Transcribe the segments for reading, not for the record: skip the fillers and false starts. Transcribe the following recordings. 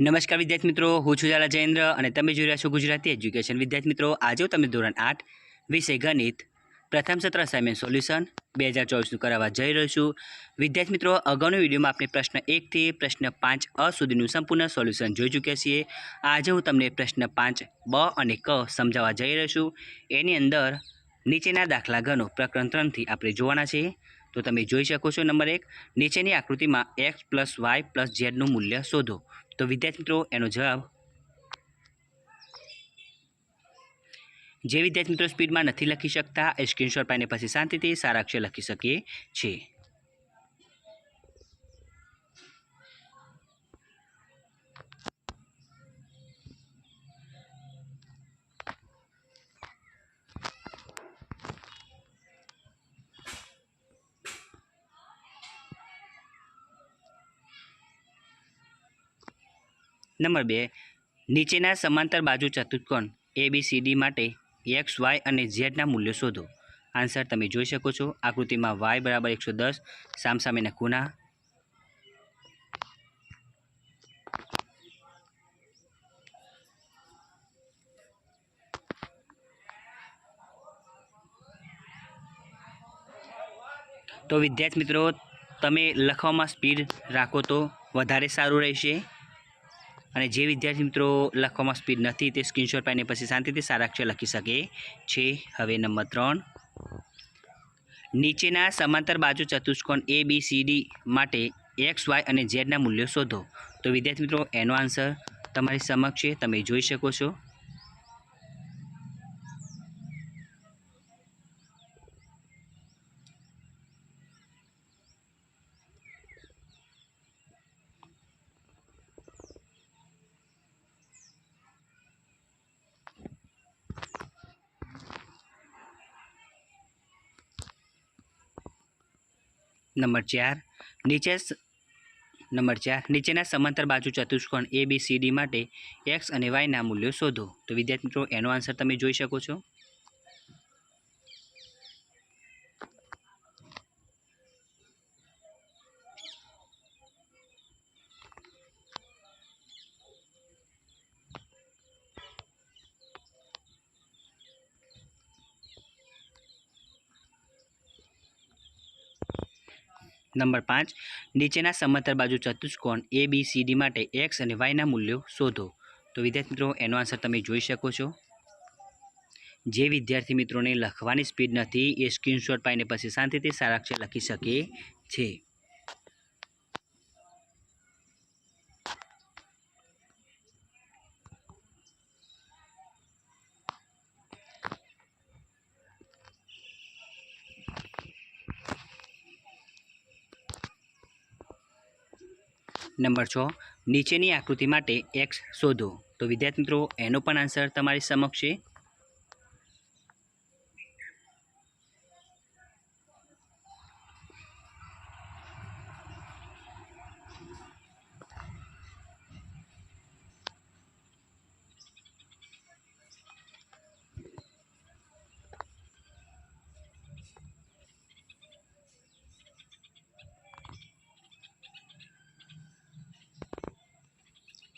નમસ્કાર વિદ્યાર્થી મિત્રો, હું છું ઝાલા જયેન્દ્ર અને તમે જોઈ રહ્યા છો ગુજરાતી એજ્યુકેશન. વિદ્યાર્થી મિત્રો, આજે હું તમને ધોરણ 8 વિષય ગણિત પ્રથમ સત્ર અસાઇનમેન્ટ સોલ્યુશન 2024નું કરાવવા જઈ રહ્યો છું. વિદ્યાર્થી મિત્રો, અગાઉના વિડીયોમાં આપણે પ્રશ્ન 1 થી પ્રશ્ન 5 સુધીનું સંપૂર્ણ સોલ્યુશન જોઈ ચૂક્યા છીએ. આજે હું તમને પ્રશ્ન 5 બ અને ક સમજાવવા જઈ રહ્યો છું. એની અંદર નીચેના દાખલા ગણો પ્રકરણ 3 થી આપણે જોવાના છે. તો તમે જોઈ શકો છો. નંબર 1, નીચેની આકૃતિમાં x + y + z નું મૂલ્ય શોધો. તો વિદ્યાર્થી મિત્રો, એનો જવાબ જે વિદ્યાર્થી મિત્રો સ્પીડમાં નથી લખી શકતા એ સ્ક્રીનશોટ પાડીને પછી શાંતિથી સારા અક્ષર લખી શકીએ છીએ. નંબર 2, નીચેના સમાંતર બાજુ ચતુષ્કોણ ABCD માટે x, y અને z ના મૂલ્યો શોધો. આન્સર તમે જોઈ શકો છો. આકૃતિમાં y = 110, સામસામેના ખૂણા. તો વિદ્યાર્થી મિત્રો, તમે લખવામાં સ્પીડ રાખો તો વધારે સારું રહેશે. અને જે વિદ્યાર્થી મિત્રો લખવામાં સ્પીડ નથી તે સ્ક્રીનશોટ પાડીને પછી શાંતિથી સારા અક્ષર લખી શકે છે. હવે નંબર 3, નીચેના સમાંતર બાજુ ચતુષ્કોણ ABCD માટે x, y અને z ના મૂલ્યો શોધો. તો વિદ્યાર્થી મિત્રો, એનો આન્સર તમારી સમક્ષ છે, તમે જોઈ શકો છો. નંબર 4, નીચેના સમાંતર બાજુ ચતુષ્કોણ ABCD માટે x અને y ના મૂલ્યો શોધો. તો વિદ્યાર્થી મિત્રો, એનો આન્સર તમે જોઈ શકો છો. નંબર 5, નીચેના સમાંતર બાજુ ચતુષ્કોણ ABCD માટે x અને y ના મૂલ્યો શોધો. તો વિદ્યાર્થી મિત્રો, એનો આન્સર તમે જોઈ શકો છો. જે વિદ્યાર્થી મિત્રોને લખવાની સ્પીડ નથી એ સ્ક્રીનશોટ પાડીને પછી શાંતિથી સારા અક્ષર લખી શકે છે. નંબર 6, નીચેની આકૃતિ માટે x શોધો. તો વિદ્યાર્થી મિત્રો, એનો પણ આન્સર તમારી સમક્ષ છે.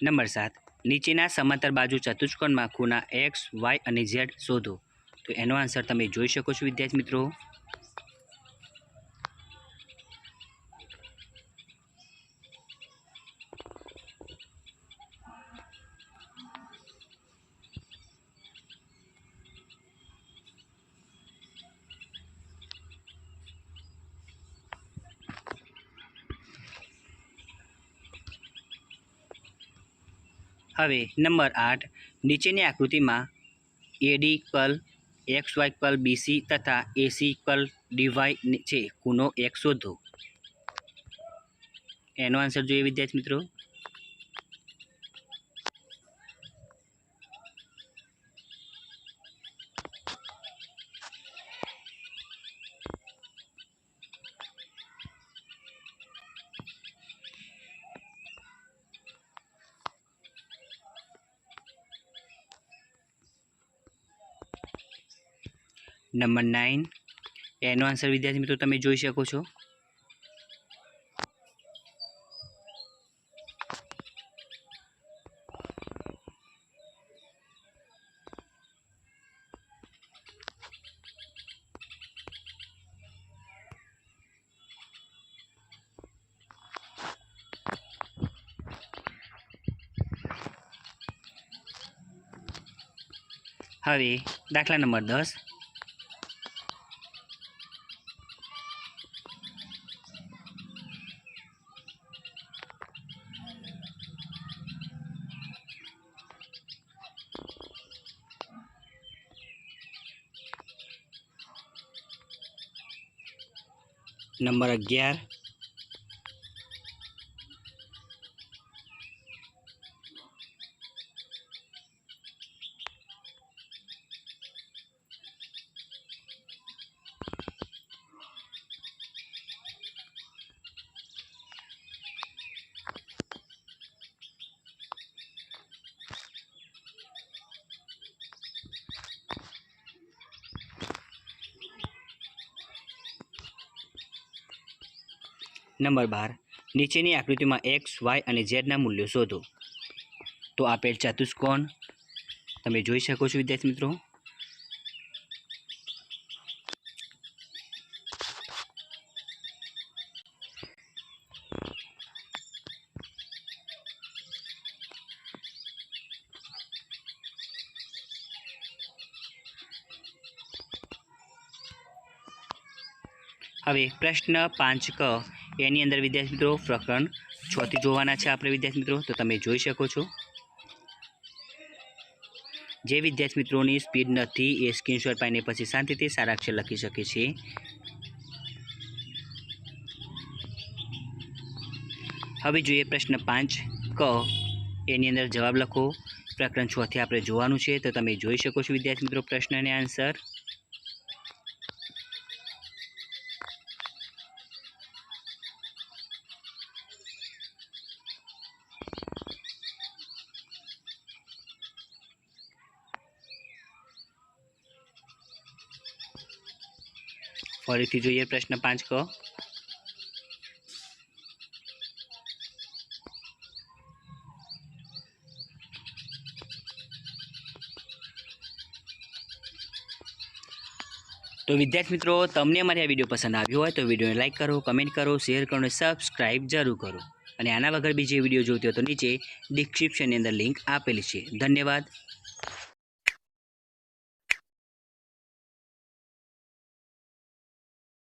નંબર 7, નીચેના સમાંતર બાજુ ચતુષ્કોણમાં ખૂણા x, y અને z શોધો. તો એનો આન્સર તમે જોઈ શકો છો વિદ્યાર્થી મિત્રો. હવે નંબર 8, નીચેની આકૃતિમાં AD curl, XY curl BC તથા AC કર્લ DY છે. ખૂણો x શોધો. એનો આન્સર જોઈએ વિદ્યાર્થી મિત્રો. નંબર 9, એનો આન્સર વિદ્યાર્થી મિત્રો તમે જોઈ શકો છો. હવે દાખલા નંબર 10 નંબર 11 નંબર 12 નીચેની આકૃતિમાં x, y અને z ના મૂલ્યો શોધો. તો આપેલ ચતુષ્કોણ તમે જોઈ શકો છો વિદ્યાર્થી મિત્રો. હવે પ્રશ્ન 5ક એની અંદર વિદ્યાર્થી મિત્રો પ્રકરણ 6 થી જોવાના છે આપણે વિદ્યાર્થી મિત્રો. તો તમે જોઈ શકો છો. જે વિદ્યાર્થી મિત્રોની સ્પીડ નથી એ સ્ક્રીનશોટ પાડીને પછી શાંતિથી સારા અક્ષર લખી શકે છે. હવે જોઈએ પ્રશ્ન 5ક એની અંદર જવાબ લખો. પ્રકરણ 6 થી આપણે જોવાનું છે. તો તમે જોઈ શકો છો વિદ્યાર્થી મિત્રો પ્રશ્ન અને આન્સર. ફરીથી જોઈએ પ્રશ્ન 5ક. તો વિદ્યાર્થી મિત્રો તમને અમારી આ વિડીયો પસંદ આવ્યો હોય તો વિડીયોને લાઇક કરો, કમેન્ટ કરો, શેર કરો અને સબસ્ક્રાઈબ જરૂર કરો. અને આના વગર બીજી વિડીયો જોતી હોય તો નીચે ડિસ્ક્રિપ્શનની અંદર લિંક આપેલી છે. ધન્યવાદ.